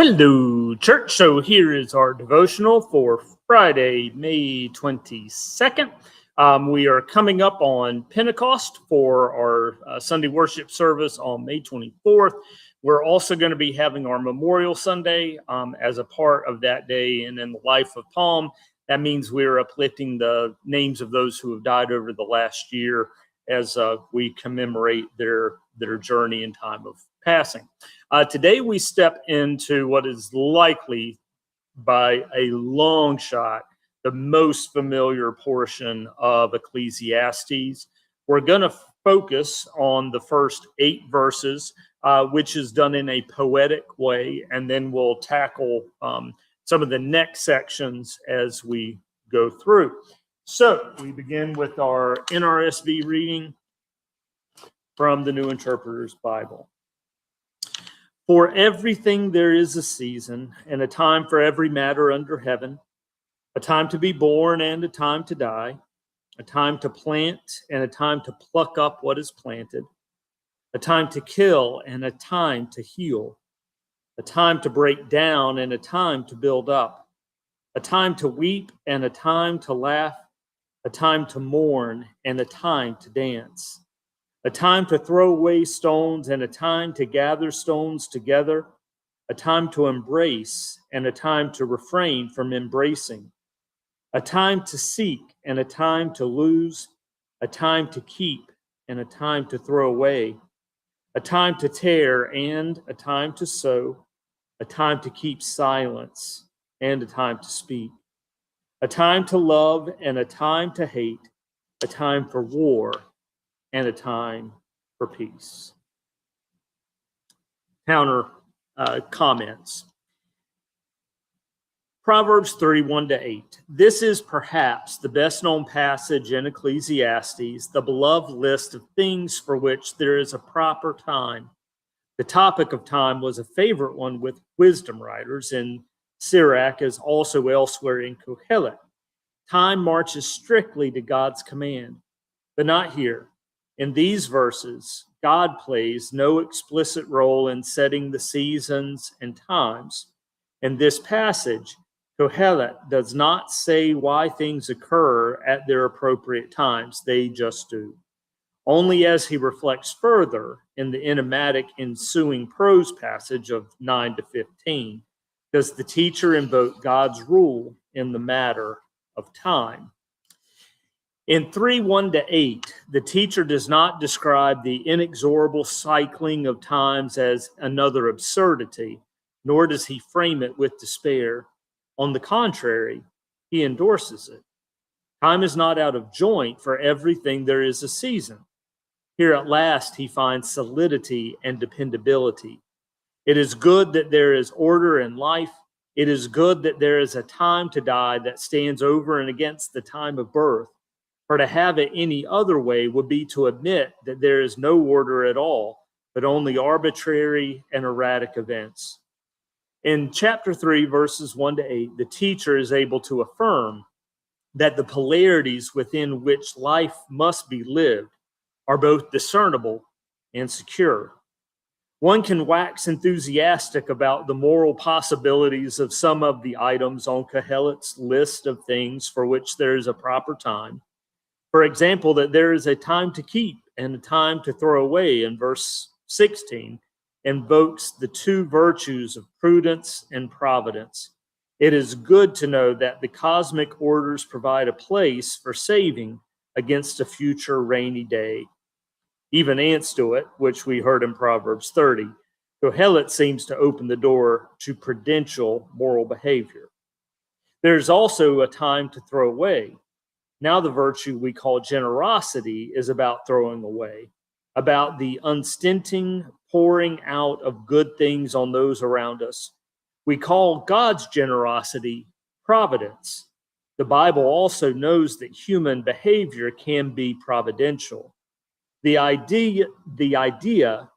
Hello, church. So here is our devotional for Friday, May 22nd. We are coming up on Pentecost for our Sunday worship service on May 24th. We're also going to be having our Memorial Sunday as a part of that day. And in the life of Palm, that means we're uplifting the names of those who have died over the last year as we commemorate their journey in time of passing. Today we step into what is likely, by a long shot, the most familiar portion of Ecclesiastes. We're going to focus on the first 8 verses, which is done in a poetic way, and then we'll tackle some of the next sections as we go through. So we begin with our NRSV reading from the New Interpreter's Bible. For everything there is a season, and a time for every matter under heaven, a time to be born and a time to die, a time to plant and a time to pluck up what is planted, a time to kill and a time to heal, a time to break down and a time to build up, a time to weep and a time to laugh, a time to mourn and a time to dance, a time to throw away stones and a time to gather stones together, a time to embrace and a time to refrain from embracing, a time to seek and a time to lose, a time to keep and a time to throw away, a time to tear and a time to sow, a time to keep silence and a time to speak, a time to love and a time to hate, a time for war and a time for peace. Counter comments. Proverbs 31-8. This is perhaps the best known passage in Ecclesiastes, the beloved list of things for which there is a proper time. The topic of time was a favorite one with wisdom writers in Sirach, as also elsewhere in Kohelet. Time marches strictly to God's command, but not here. In these verses, God plays no explicit role in setting the seasons and times. In this passage, Kohelet does not say why things occur at their appropriate times. They just do. Only as he reflects further in the enigmatic ensuing prose passage of 9-15 does the teacher invoke God's rule in the matter of time. In 3:1-8, the teacher does not describe the inexorable cycling of times as another absurdity, nor does he frame it with despair. On the contrary, he endorses it. Time is not out of joint. For everything there is a season. Here at last he finds solidity and dependability. It is good that there is order in life. It is good that there is a time to die that stands over and against the time of birth. For to have it any other way would be to admit that there is no order at all, but only arbitrary and erratic events. In chapter 3, verses 1-8, the teacher is able to affirm that the polarities within which life must be lived are both discernible and secure. One can wax enthusiastic about the moral possibilities of some of the items on Kohelet's list of things for which there is a proper time. For example, that there is a time to keep and a time to throw away in verse 16 invokes the two virtues of prudence and providence. It is good to know that the cosmic orders provide a place for saving against a future rainy day. Even ants do it, which we heard in Proverbs 30. Kohelet seems to open the door to prudential moral behavior. There's also a time to throw away. Now the virtue we call generosity is about throwing away, about the unstinting pouring out of good things on those around us. We call God's generosity providence. The Bible also knows that human behavior can be providential. The idea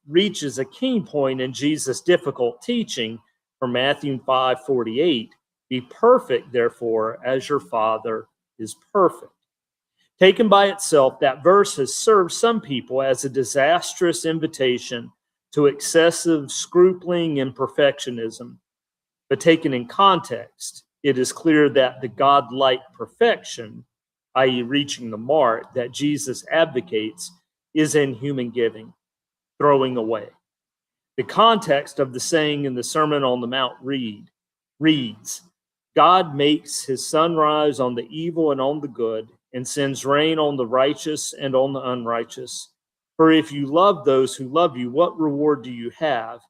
reaches a key point in Jesus' difficult teaching from Matthew 5:48. Be perfect, therefore, as your Father is perfect. Taken by itself, that verse has served some people as a disastrous invitation to excessive scrupling and perfectionism. But taken in context, it is clear that the God-like perfection, i.e., reaching the mark, that Jesus advocates is in human giving, throwing away. The context of the saying in the Sermon on the Mount reads, God makes his sun rise on the evil and on the good, and sends rain on the righteous and on the unrighteous. For if you love those who love you, what reward do you have?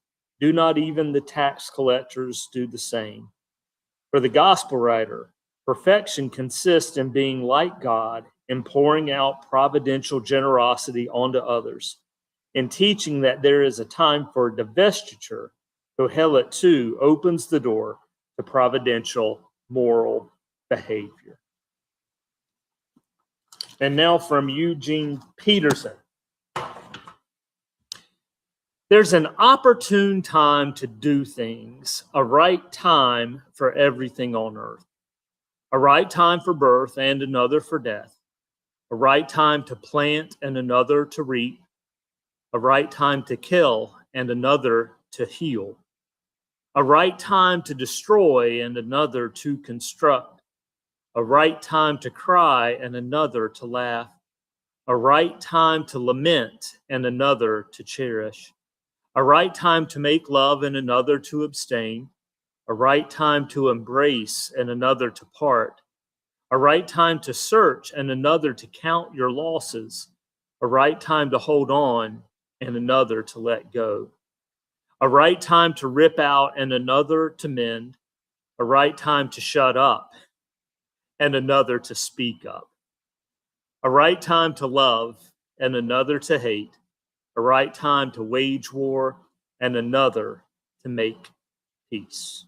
Do not even the tax collectors do the same? For the gospel writer, perfection consists in being like God and pouring out providential generosity onto others, in teaching that there is a time for divestiture. Kohelet too opens the door to providential moral behavior. And now from Eugene Peterson. There's an opportune time to do things, a right time for everything on earth. A right time for birth and another for death. A right time to plant and another to reap. A right time to kill and another to heal. A right time to destroy and another to construct. A right time to cry and another to laugh. A right time to lament and another to cherish. A right time to make love and another to abstain. A right time to embrace and another to part. A right time to search and another to count your losses. A right time to hold on and another to let go. A right time to rip out and another to mend. A right time to shut up and another to speak up. A right time to love and another to hate. A right time to wage war and another to make peace.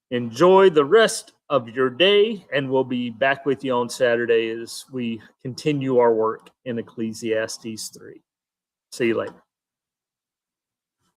Enjoy the rest of your day, and we'll be back with you on Saturday as we continue our work in Ecclesiastes 3. See you later.